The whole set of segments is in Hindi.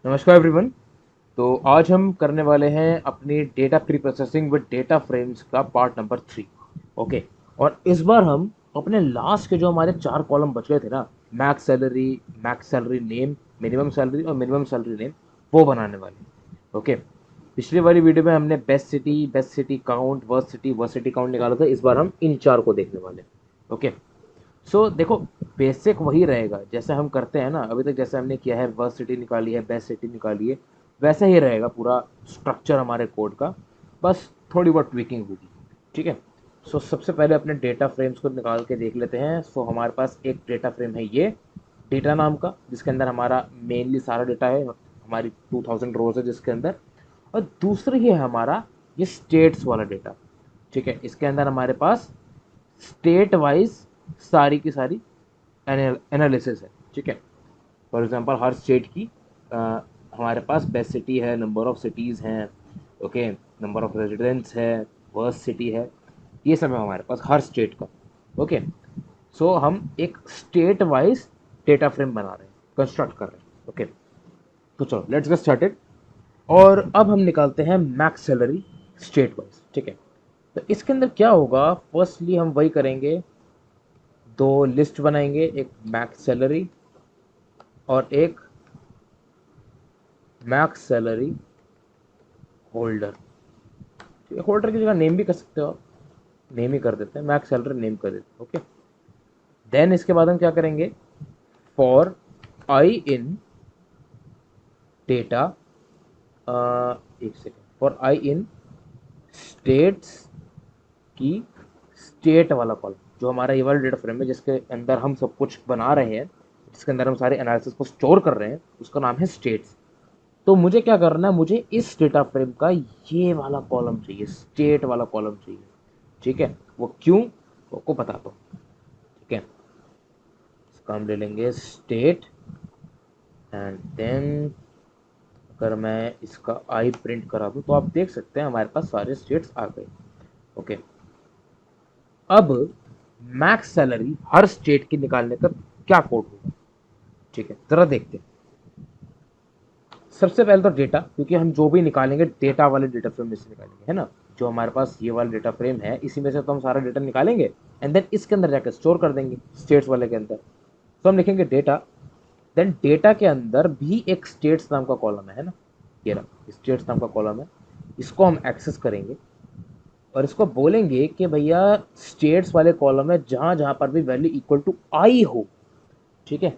नमस्कार एवरीवन। तो आज हम करने वाले हैं अपनी data pre processing with data frames का पार्ट नंबर 3। ओके। और इस बार हम अपने लास्ट के जो हमारे 4 कॉलम बच गए थे ना, max salary name, minimum salary और मिनिमम सैलरी नेम, वो बनाने वाले। ओके। पिछली वाली वीडियो में हमने best city count, worst city count निकाला था। इस बार हम इन 4 को देखने वाले। ओके। देखो, बेसिक वही रहेगा जैसे हम करते हैं ना अभी तक। जैसे हमने किया है, वर्स्ट सिटी निकाली है, बेस्ट सिटी निकाली है, वैसा ही रहेगा पूरा स्ट्रक्चर हमारे कोड का। बस थोड़ी बहुत ट्विकिंग होगी। ठीक है। सबसे पहले अपने डेटा फ्रेम्स को निकाल के देख लेते हैं। हमारे पास एक डेटा फ्रेम है, ये डेटा नाम का, जिसके अंदर हमारा मेनली सारा डेटा है। हमारी 2000 रोज है जिसके अंदर। और दूसरी है हमारा ये स्टेट्स वाला डेटा। ठीक है। इसके अंदर हमारे पास स्टेट वाइज सारी की सारी एनालिसिस है। ठीक है। फॉर एग्जांपल हर स्टेट की अ, हमारे पास बेस्ट सिटी है, नंबर ऑफ सिटीज़ हैं। ओके। नंबर ऑफ रेजिडेंट्स है, वर्स्ट सिटी है, ये सब है हमारे पास हर स्टेट का। ओके। हम एक स्टेट वाइज डेटा फ्रेम बना रहे हैं, कंस्ट्रक्ट कर रहे हैं। ओके। तो चलो लेट्स गेट स्टार्टेड। और अब हम निकालते हैं मैक्स सैलरी स्टेट वाइज। ठीक है। तो इसके अंदर क्या होगा, फर्स्टली हम वही करेंगे, दो लिस्ट बनाएंगे, एक मैक्स सैलरी और एक मैक्स सैलरी होल्डर। ठीक है। होल्डर की जगह नेम भी कर सकते हो आप, नेम ही कर देते हैं, मैक्स सैलरी नेम कर देते हैं। ओके। देन इसके बाद हम क्या करेंगे, फॉर आई इन डेटा, एक second, for I in states की स्टेट वाला कॉलम, जो हमारा ये वाला डेटा फ्रेम है जिसके अंदर हम सब कुछ बना रहे हैं, जिसके अंदर हम सारे एनालिसिस को स्टोर कर रहे हैं, उसका नाम है स्टेट्स। तो मुझे क्या करना है, मुझे इस डेटा फ्रेम का ये वाला कॉलम चाहिए, स्टेट वाला कॉलम चाहिए। ठीक है। वो क्यों, वो आपको बताता हूँ। ठीक है। इसका हम ले लेंगे स्टेट, एंड देन अगर मैं इसका आई प्रिंट करा दूँ तो आप देख सकते हैं हमारे पास सारे स्टेट्स आ गए। ओके। अब मैक्स सैलरी हर स्टेट की निकालने का क्या कोड होगा, ठीक है, जरा देखते हैं। सबसे पहले तो डेटा, क्योंकि हम जो भी निकालेंगे डेटा वाले डेटा फ्रेम में से निकालेंगे, है ना। जो हमारे पास ये वाला डेटा फ्रेम है इसी में से तो हम सारा डेटा निकालेंगे, एंड देन इसके अंदर जाकर स्टोर कर देंगे स्टेट्स वाले के अंदर। हम लिखेंगे डेटा, देन डेटा के अंदर भी एक स्टेट्स नाम का कॉलम है ना, ये रहा स्टेट्स नाम का कॉलम है। इसको हम एक्सेस करेंगे और इसको बोलेंगे कि भैया स्टेट्स वाले कॉलम में जहां जहां पर भी वैल्यू इक्वल टू आई हो। ठीक है।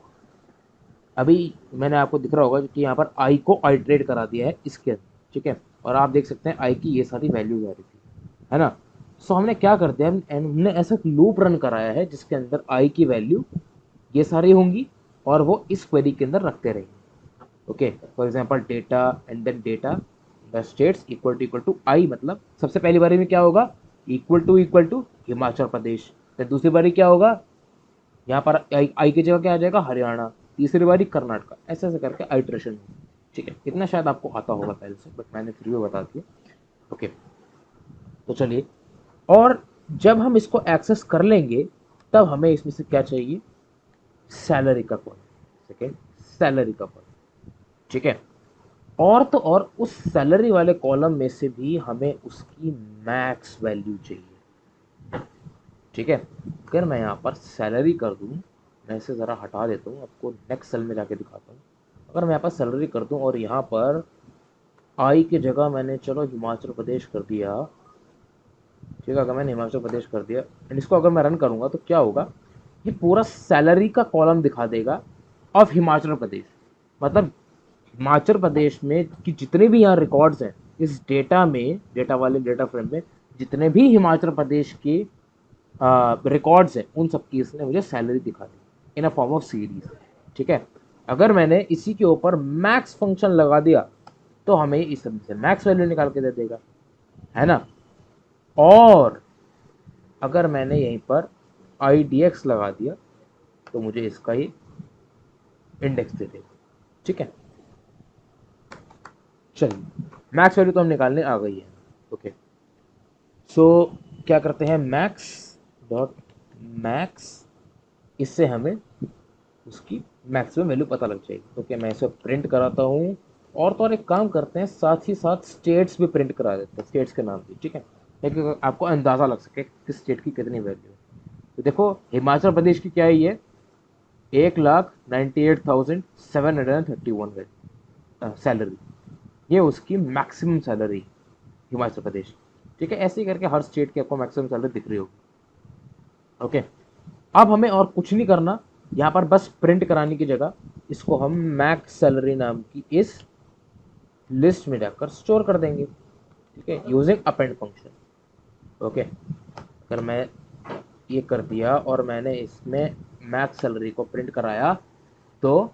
अभी मैंने आपको दिख रहा होगा कि यहाँ पर आई को आइट्रेट करा दिया है इसके अंदर। ठीक है। और आप देख सकते हैं आई की ये सारी वैल्यूज आ रही थी, है ना। हमने क्या कर दिया, हमने ऐसा लूप रन कराया है जिसके अंदर आई की वैल्यू ये सारी होंगी और वो इस क्वेरी के अंदर रखते रहेंगे। Okay. For example data, and then data the states equal to I, मतलब सबसे पहली बारी में क्या होगा, इक्वल टू हिमाचल प्रदेश। फिर दूसरी बारी क्या होगा, यहाँ पर आई की जगह क्या आ जाएगा, हरियाणा। तीसरी बारी कर्नाटका, ऐसे ऐसे करके आइट्रेशन। ठीक है। इतना शायद आपको आता होगा पहले से, बट मैंने फिर भी बता दिया। ओके। तो चलिए, और जब हम इसको एक्सेस कर लेंगे तब हमें इसमें से क्या चाहिए, सैलरी का कॉलम। सेकेंड, सैलरी का कॉलम। ठीक है। और तो और उस सैलरी वाले कॉलम में से भी हमें उसकी मैक्स वैल्यू चाहिए। ठीक है। अगर मैं यहाँ पर सैलरी कर दूँ, मैं इसे ज़रा हटा देता हूँ, आपको नेक्स्ट सेल में जाके दिखाता हूँ। अगर मैं यहाँ पर सैलरी कर दूँ और यहाँ पर आई की जगह मैंने चलो हिमाचल प्रदेश कर दिया। ठीक है। अगर मैंने हिमाचल प्रदेश कर दिया एंड इसको अगर मैं रन करूँगा तो क्या होगा, ये पूरा सैलरी का कॉलम दिखा देगा ऑफ हिमाचल प्रदेश। मतलब हिमाचल प्रदेश में कि जितने भी यहाँ रिकॉर्ड्स हैं इस डेटा में, डेटा वाले डेटा फ्रेम में, जितने भी हिमाचल प्रदेश के रिकॉर्ड्स हैं उन सब की इसने मुझे सैलरी दिखा दी इन अ फॉर्म ऑफ सीरीज। ठीक है। अगर मैंने इसी के ऊपर मैक्स फंक्शन लगा दिया तो हमें इस से मैक्स वैल्यू निकाल के दे देगा, है ना। और अगर मैंने यहीं पर आई डी एक्स लगा दिया तो मुझे इसका ही इंडेक्स दे देगा। ठीक है। चलिए, मैक्स वैल्यू तो हम निकालने आ गई है। ओके। सो क्या करते हैं, मैक्स डॉट मैक्स, इससे हमें उसकी मैक्सिमम वैल्यू पता लग जाएगी। तो क्या मैं इसे प्रिंट कराता हूँ, और तो और एक काम करते हैं, साथ ही साथ स्टेट्स भी प्रिंट करा देते हैं, स्टेट्स के नाम भी, ठीक है, लेकिन आपको अंदाज़ा लग सके कि स्टेट की कितनी वैल्यू है। तो देखो हिमाचल प्रदेश की क्या है, ये 1,98,731 सैलरी, ये उसकी मैक्सिमम सैलरी हिमाचल प्रदेश, ठीक है। ऐसे ही करके हर स्टेट की आपको मैक्सिमम सैलरी दिख रही होगी। ओके, अब हमें और कुछ नहीं करना, यहाँ पर बस प्रिंट कराने की जगह इसको हम मैक्स सैलरी नाम की इस लिस्ट में जाकर स्टोर कर देंगे, ठीक है, यूजिंग अपेंड फंक्शन। ओके, अगर मैं ये कर दिया और मैंने इसमें मैक्स सैलरी को प्रिंट कराया, तो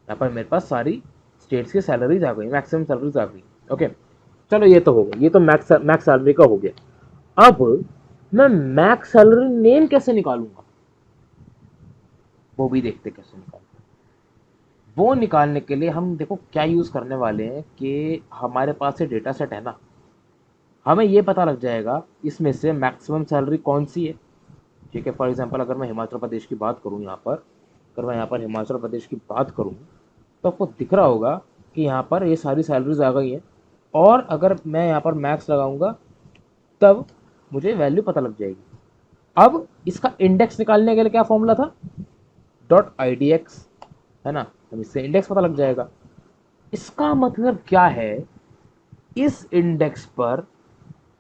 यहाँ पर मेरे पास सारी स्टेट्स की सैलरीज आ गई, मैक्सिमम सैलरीज आ गई। ओके, चलो ये तो हो गया, ये तो मैक्स सैलरी का हो गया। अब मैं मैक्स सैलरी नेम कैसे निकालूंगा, वो भी देखते कैसे निकालते हैं। वो निकालने के लिए हम देखो क्या यूज करने वाले हैं कि हमारे पास ये डेटा सेट है ना, हमें ये पता लग जाएगा इसमें से मैक्सिमम सैलरी कौन सी है, ठीक है। फॉर एग्जांपल अगर मैं हिमाचल प्रदेश की बात करूँ, यहाँ पर अगर मैं यहाँ पर हिमाचल प्रदेश की बात करूँ, तो आपको दिख रहा होगा कि यहाँ पर ये सारी सैलरीज आ गई हैं, और अगर मैं यहाँ पर मैक्स लगाऊंगा तब मुझे वैल्यू पता लग जाएगी। अब इसका इंडेक्स निकालने के लिए क्या फॉर्मूला था, डॉट आई डी एक्स, है ना, हम इससे इंडेक्स पता लग जाएगा। इसका मतलब क्या है, इस इंडेक्स पर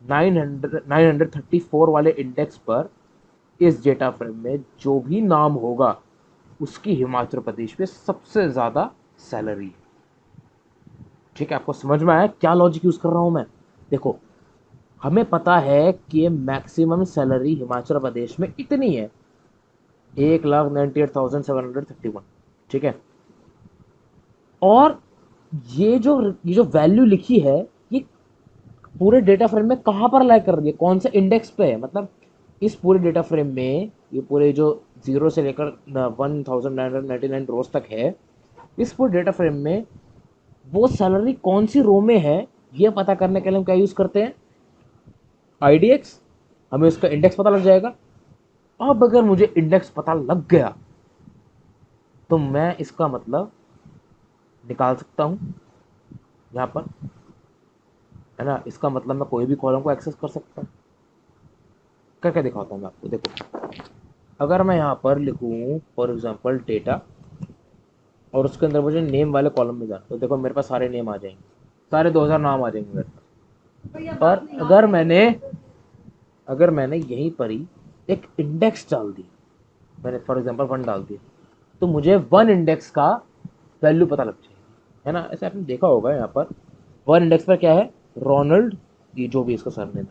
934 वाले इंडेक्स पर इस डेटा फ्रेम में जो भी नाम होगा उसकी हिमाचल प्रदेश में सबसे ज्यादा सैलरी है, ठीक है। आपको समझ में आया क्या लॉजिक यूज कर रहा हूं मैं? देखो, हमें पता है कि मैक्सिमम सैलरी हिमाचल प्रदेश में इतनी है, 1,98,731, ठीक है। और ये जो वैल्यू लिखी है, ये पूरे डेटा फ्रेम में कहाँ पर लाई कर रही है, कौन से इंडेक्स पे है, मतलब इस पूरे डेटा फ्रेम में ये पूरे जो 0 से लेकर 1,999 रोज तक है, इस पूरे डेटा फ्रेम में वो सैलरी कौन सी रो में है, ये पता करने के लिए हम क्या यूज करते हैं, आईडीएक्स। हमें उसका इंडेक्स पता लग जाएगा। अब अगर मुझे इंडेक्स पता लग गया तो मैं इसका मतलब निकाल सकता हूं यहाँ पर, है ना, इसका मतलब मैं कोई भी कॉलम को एक्सेस कर सकता हूँ। करके दिखाता हूँ मैं आपको, देखो अगर मैं यहाँ पर लिखूँ फॉर एग्जाम्पल डेटा, और उसके अंदर मुझे नेम वाले कॉलम में जाना, तो देखो मेरे पास सारे नेम आ जाएंगे, सारे 2000 नाम आ जाएंगे मेरे पास। और अगर मैंने यहीं पर ही एक इंडेक्स डाल दिया, मैंने फॉर एग्जांपल 1 डाल दिया, तो मुझे 1 इंडेक्स का वैल्यू पता लग जाएगी, है ना। ऐसे आपने देखा होगा यहाँ पर 1 इंडेक्स पर क्या है, रोनाल्ड, ये जो भी इसका सरनेम है,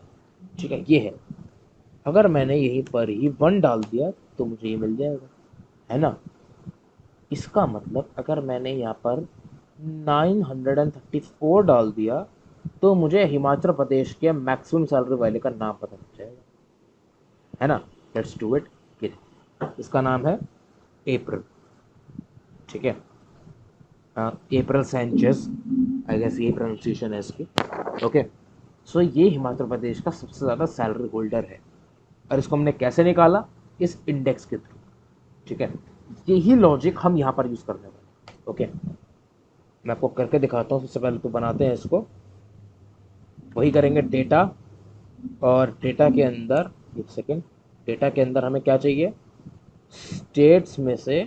ठीक है, ये है। अगर मैंने यहीं पर ही 1 डाल दिया तो मुझे ये मिल जाएगा, है ना। इसका मतलब अगर मैंने यहाँ पर 934 डाल दिया तो मुझे हिमाचल प्रदेश के मैक्सिमम सैलरी वाले का नाम पता लग जाएगा, है ना। Let's do it. इसका नाम है अप्रैल, ठीक है, अप्रैल सैंचेज, आई गेस ये प्रोनाउंसिएशन है इसकी। ओके, सो ये हिमाचल प्रदेश का सबसे ज़्यादा सैलरी होल्डर है, और इसको हमने कैसे निकाला, इस इंडेक्स के थ्रू, ठीक है। यही लॉजिक हम यहाँ पर यूज़ करने वाले हैं। ओके, मैं आपको करके दिखाता हूँ। सबसे पहले तो बनाते हैं इसको, वही करेंगे डेटा, और डेटा के अंदर एक सेकेंड, डेटा के अंदर हमें क्या चाहिए, स्टेट्स में से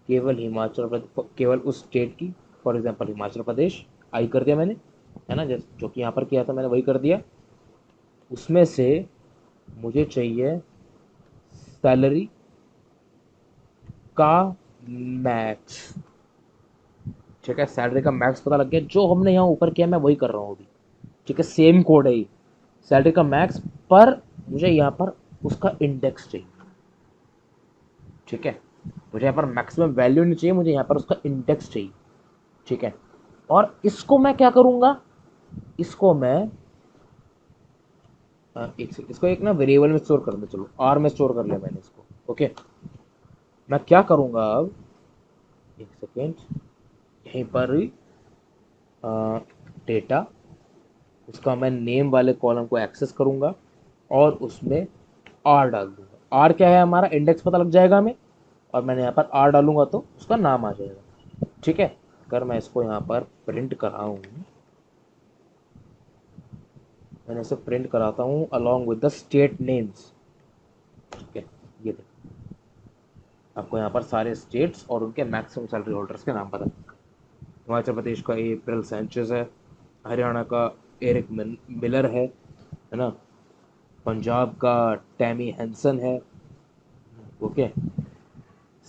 केवल हिमाचल प्रदेश, केवल उस स्टेट की, फॉर एग्जांपल हिमाचल प्रदेश, आई कर दिया मैंने, है ना, जैसे जो कि यहाँ पर किया था मैंने वही कर दिया। उसमें से मुझे चाहिए सैलरी का मैक्स, ठीक है, सैलरी का मैक्स पता लग गया, जो हमने यहाँ ऊपर किया मैं वही कर रहा हूँ अभी, ठीक है, सेम कोड है ये, सैलरी का मैक्स, पर मुझे यहाँ पर उसका इंडेक्स चाहिए, ठीक है। मुझे यहाँ पर मैक्सिमम वैल्यू नहीं चाहिए, मुझे यहाँ पर उसका इंडेक्स चाहिए, ठीक है। और इसको मैं क्या करूँगा, इसको मैं एक सेकंड, इसको एक ना वेरिएबल में स्टोर कर दे, चलो आर में स्टोर कर लिया मैंने इसको। ओके, मैं क्या करूँगा अब, एक सेकेंड, यहीं पर डेटा, उसका मैं नेम वाले कॉलम को एक्सेस करूँगा और उसमें आर डाल दूंगा। आर क्या है, हमारा इंडेक्स पता लग जाएगा हमें, और मैंने यहाँ पर आर डालूंगा तो उसका नाम आ जाएगा, ठीक है। अगर मैं इसको यहाँ पर प्रिंट कराऊँ, मैंने इसे प्रिंट कराता हूँ along with the state names. ठीक है, ये देखो आपको यहाँ पर सारे स्टेट्स और उनके मैक्सिमम सैलरी होल्डर्स के नाम पता है। हिमाचल प्रदेश का एप्रल सैंचेज है, हरियाणा का एरिक मिलर है ना, पंजाब का टैमी हैंसन है। ओके,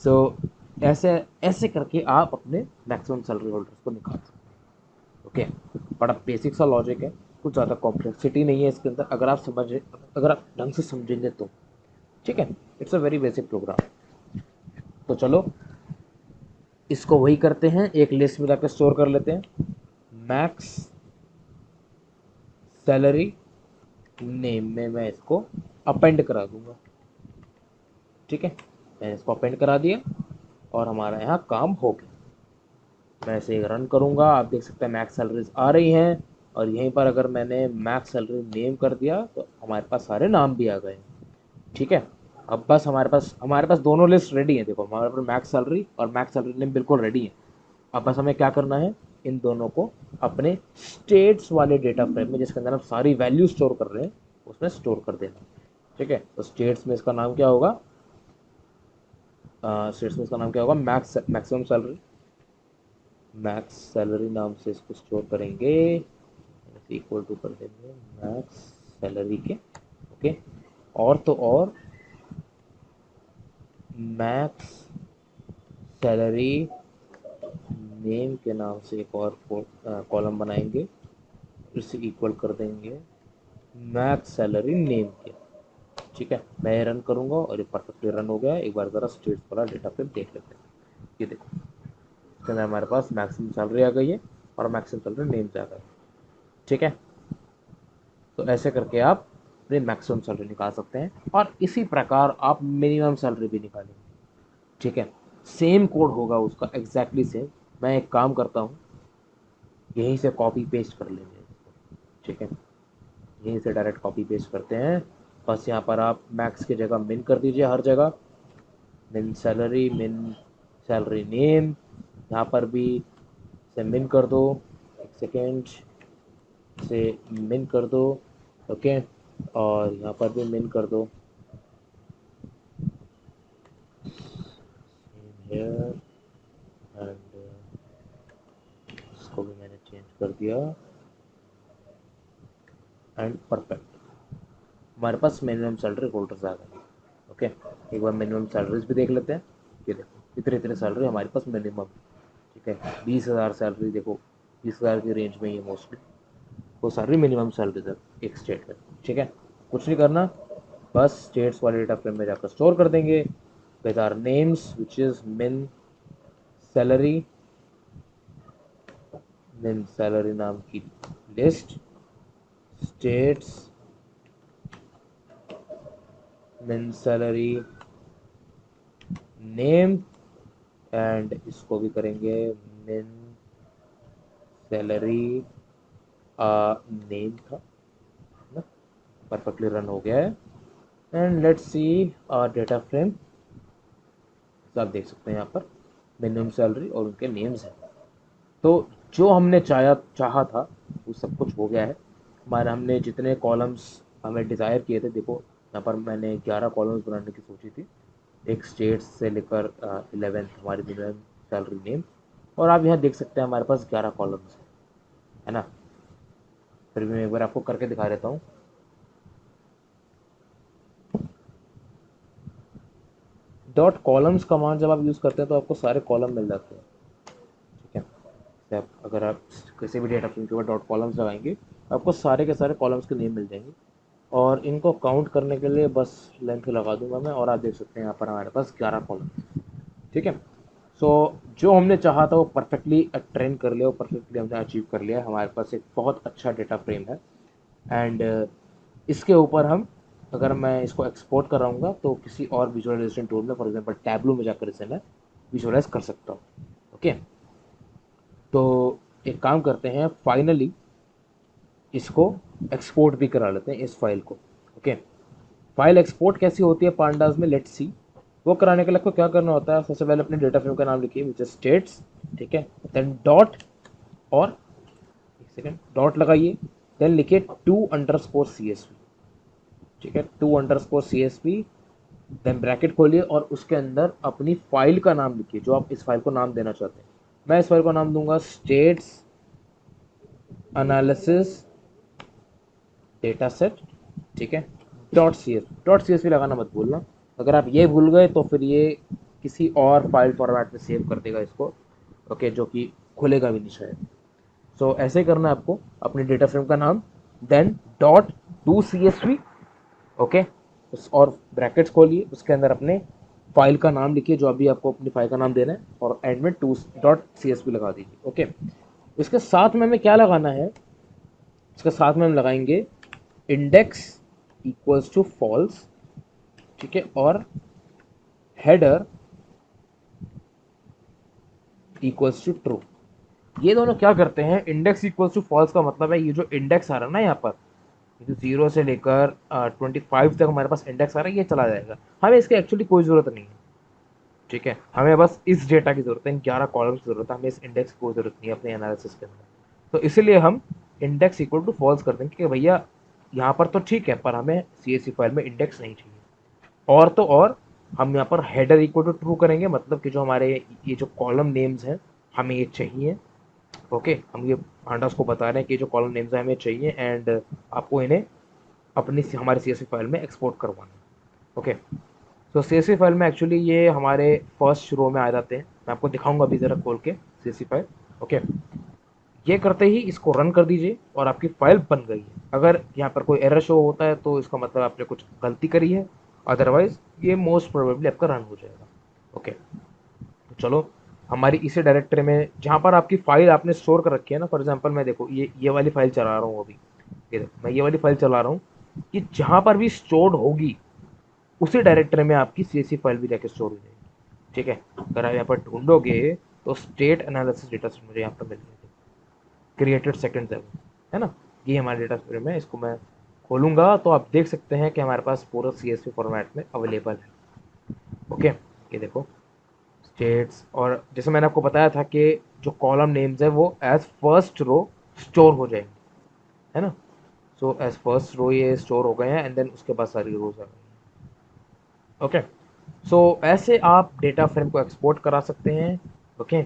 सो ऐसे ऐसे करके आप अपने मैक्सिमम सैलरी होल्डर्स को निकाल सकते हैं। ओके, बड़ा बेसिक सा लॉजिक है, कुछ ज़्यादा कॉम्प्लेक्सिटी नहीं है इसके अंदर, अगर आप ढंग से समझेंगे तो। ठीक है, it's a very basic programme. तो चलो इसको वही करते हैं, एक लिस्ट में जाकर स्टोर कर लेते हैं। मैक्स सैलरी नेम में मैं इसको अपेंड करा दूंगा। ठीक है, मैंने इसको अपेंड करा दिया और हमारा यहाँ काम हो गया। मैं इसे रन करूँगा, आप देख सकते हैं मैक्स सैलरीज आ रही हैं, और यहीं पर अगर मैंने मैक्स सैलरी नेम कर दिया तो हमारे पास सारे नाम भी आ गए। ठीक है, अब बस हमारे पास दोनों लिस्ट रेडी है। देखो हमारे पास मैक्स सैलरी और मैक्स सैलरी नेम बिल्कुल रेडी है। अब बस हमें क्या करना है, इन दोनों को अपने स्टेट्स वाले डेटा फ्रेम में, जिसके अंदर हम सारी वैल्यू स्टोर कर रहे हैं, उसमें स्टोर कर देना। ठीक है, तो स्टेट्स में इसका नाम क्या होगा, स्टेट्स में इसका नाम क्या होगा, मैक्सिमम सैलरी। मैक्स सैलरी नाम से इसको स्टोर करेंगे, इक्वल टू कर देंगे मैक्स सैलरी के। ओके, और तो और मैक्स सैलरी नेम के नाम से एक और कॉलम बनाएंगे, इसे इक्वल कर देंगे मैक्स सैलरी नेम के। ठीक है, मैं ये रन करूंगा और ये परफेक्टली रन हो गया है। एक बार ज़रा स्टेट्स वाला डेटा फ्रेम देख लेते हैं। ये देखो इसके अंदर हमारे पास मैक्सिमम सैलरी आ गई है और मैक्सिमम सैलरी नेम्स आ गए। ठीक है, तो ऐसे करके आप अपनी मैक्सिमम सैलरी निकाल सकते हैं, और इसी प्रकार आप मिनिमम सैलरी भी निकालेंगे। ठीक है, सेम कोड होगा उसका, एग्जैक्टली सेम। मैं एक काम करता हूँ, यहीं से कॉपी पेस्ट कर लेंगे इसको। ठीक है, यहीं से डायरेक्ट कॉपी पेस्ट करते हैं। बस यहाँ पर आप मैक्स की जगह मिन कर दीजिए हर जगह, मिन सैलरी नेम, यहाँ पर भी से मिन कर दो, एक सेकेंड से मिन कर दो। ओके, और यहाँ पर भी मिन कर दो, हेयर एंड इसको भी मैंने चेंज कर दिया, एंड परफेक्ट हमारे पास मिनिमम सैलरी होल्डर्स आ गए। ओके, एक बार मिनिमम सैलरीज भी देख लेते हैं। ये देखो इतने इतने सैलरी हमारे पास मिनिमम। ठीक है, 20,000 सैलरी, देखो 20,000 की रेंज में ये मोस्टली वो सैलरी मिनिमम सैलरी है एक स्टेट में। ठीक है, कुछ नहीं करना, बस स्टेट्स वाले डेटा फ्रेम में जाकर स्टोर कर देंगे with our names which is salary min salary नाम की list, states min salary name, and इसको भी करेंगे मिन सैलरी नेम था ना। परफेक्टली रन हो गया है, and let's see data frame. तो आप देख सकते हैं यहाँ पर मिनिमम सैलरी और उनके नेम्स हैं। तो जो हमने चाहा था वो सब कुछ हो गया है हमारे। हमने जितने कॉलम्स हमें डिज़ायर किए थे, देखो यहाँ पर मैंने 11 कॉलम्स बनाने की सोची थी, एक स्टेट से लेकर 11th हमारी मिनिमम सैलरी नेम, और आप यहाँ देख सकते हैं हमारे पास 11 कॉलम्स है ना। फिर भी मैं एक बार आपको करके दिखा देता हूँ। डॉट कॉलम्स कमांड जब आप यूज़ करते हैं तो आपको सारे कॉलम मिल जाते हैं। ठीक है, तो अगर आप किसी भी डेटा फ्रेम के ऊपर डॉट कॉलम्स लगाएंगे आपको सारे के सारे कॉलम्स के नेम मिल जाएंगे, और इनको काउंट करने के लिए बस लेंथ लगा दूंगा मैं, और आप देख सकते हैं यहाँ पर हमारे पास 11 कॉलम। ठीक है, सो जो हमने चाहा था वो परफेक्टली ट्रेन कर लिया, वो परफेक्टली हमने अचीव कर लिया। हमारे पास एक बहुत अच्छा डेटा फ्रेम है, एंड इसके ऊपर हम, अगर मैं इसको एक्सपोर्ट कराऊंगा तो किसी और विजुअलाइजेशन टूल में, फॉर एग्जांपल टैबलू में जाकर इसे मैं विजुअलाइज कर सकता हूँ। ओके, तो एक काम करते हैं, फाइनली इसको एक्सपोर्ट भी करा लेते हैं इस फाइल को। ओके, फाइल एक्सपोर्ट कैसी होती है पांडास में, लेट्स सी। वो कराने के लिए आपको क्या करना होता है, सबसे पहले अपने डेटा फ्रेम का नाम लिखिए विच इज स्टेट्स, ठीक है, देन डॉट, और एक सेकेंड डॉट लगाइए, देन लिखिए to underscore C S P, ठीक है, to underscore C S P, then bracket खोलिए और उसके अंदर अपनी फाइल का नाम लिखिए जो आप इस फाइल को नाम देना चाहते हैं। मैं इस फाइल को नाम दूंगा स्टेट्स एनालिसिस डेटा सेट, ठीक है, डॉट सी एस पी लगाना मत भूलना। अगर आप ये भूल गए तो फिर ये किसी और फाइल फॉर्मेट में सेव कर देगा इसको, ओके, जो कि खुलेगा भी नहीं शायद। सो ऐसे करना है आपको अपनी डेटा फ्रेम का नाम, then dot to C S P, okay, और ब्रैकेट्स खोलिए, उसके अंदर अपने फाइल का नाम लिखिए जो अभी आपको अपनी फाइल का नाम देना है, और एंड में to dot C S P लगा दीजिए, ओके। इसके साथ में हमें क्या लगाना है, इसके साथ में हम लगाएंगे इंडेक्स इक्वल्स टू फॉल्स, ठीक है, और हेडर इक्वल्स टू ट्रू। ये दोनों क्या करते हैं, इंडेक्स इक्वल्स टू फॉल्स का मतलब है ये जो इंडेक्स आ रहा है ना यहाँ पर, ये जो 0 से लेकर 25 तक हमारे पास इंडेक्स आ रहा है, ये चला जाएगा, हमें इसकी एक्चुअली कोई ज़रूरत नहीं है, ठीक है, हमें बस इस डेटा की ज़रूरत है, इन 11 कॉलम्स की ज़रूरत है, हमें इस इंडेक्स की कोई ज़रूरत नहीं है अपने एनालिसिस के अंदर। तो इसीलिए हम इंडेक्स इक्वल टू फॉल्स कर देंगे कि भैया यहाँ पर तो ठीक है पर हमें सी एस सी फाइल में इंडेक्स नहीं चाहिए। और तो और हम यहाँ पर हेडर इक्वल टू ट्रू करेंगे, मतलब कि जो हमारे ये जो कॉलम नेम्स हैं हमें ये चाहिए, ओके, हम ये पांडास को बता रहे हैं कि जो कॉलम नेम्स हैं हमें चाहिए, एंड आपको इन्हें अपनी हमारे सी एस सी फाइल में एक्सपोर्ट करवाना है, ओके। तो सी एस सी फाइल में एक्चुअली ये हमारे फर्स्ट रो में आ जाते हैं, मैं आपको दिखाऊंगा अभी ज़रा खोल के C S C file, okay. ये करते ही इसको रन कर दीजिए और आपकी फाइल बन गई है। अगर यहाँ पर कोई एरर शो होता है तो इसका मतलब आपने कुछ गलती करी है, अदरवाइज ये मोस्ट प्रोबेबली आपका रन हो जाएगा, ओके। तो चलो हमारी इसी डायरेक्टरी में जहाँ पर आपकी फाइल आपने स्टोर कर रखी है ना, फॉर एग्जांपल मैं देखो ये वाली फाइल चला रहा हूँ अभी, ये देखो मैं ये वाली फाइल चला रहा हूँ, कि जहाँ पर भी स्टोर्ड होगी उसी डायरेक्टरी में आपकी सी फाइल भी जाके स्टोर हो जाएगी, ठीक है। अगर आप यहाँ पर ढूंढोगे तो स्टेट एनालिसिस डेटा सेट मुझे यहाँ पर मिल जाएगी, क्रिएटेड सेकंड है ना, ये हमारा डेटा फ्रेम है, इसको मैं खोलूंगा तो आप देख सकते हैं कि हमारे पास पूरा सी एस पी फॉर्मेट में अवेलेबल है, ओके। ये देखो स्टेट्स, और जैसे मैंने आपको बताया था कि जो कॉलम नेम्स है वो एज फर्स्ट रो स्टोर हो जाएंगे, है ना। सो एज फर्स्ट रो ये स्टोर हो गए हैं, एंड देन उसके बाद सारी रोज आ गई, ओके। सो ऐसे आप डेटा फ्रेम को एक्सपोर्ट करा सकते हैं, ओके,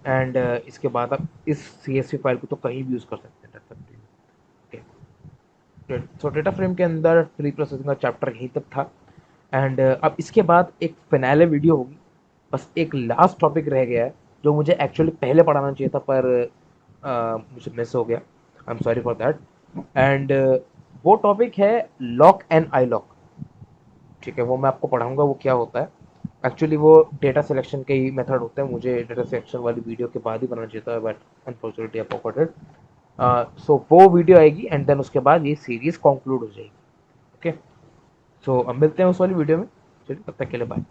एंड इसके बाद आप इस सी एस वी फाइल को तो कहीं भी यूज़ कर सकते हैं डेटा फ्रेम, ओके। सो डेटा फ्रेम के अंदर प्री प्रोसेसिंग का चैप्टर यहीं तक था, एंड अब इसके बाद एक फिनाले वीडियो होगी, बस एक लास्ट टॉपिक रह गया है जो मुझे एक्चुअली पहले पढ़ाना चाहिए था पर मुझे मिस हो गया, I am sorry for that, and वो टॉपिक है लॉक एंड आई लॉक, ठीक है, वो मैं आपको पढ़ाऊंगा वो क्या होता है। एक्चुअली वो डेटा सिलेक्शन के ही मेथड होते हैं, मुझे डेटा सिलेक्शन वाली वीडियो के बाद ही बनाना चाहिए था but unfortunately I forgot it. So वो वीडियो आएगी एंड देन उसके बाद ये सीरीज कंक्लूड हो जाएगी, ओके। सो अब मिलते हैं उस वाली वीडियो में, चलिए तब तक के लिए बाय।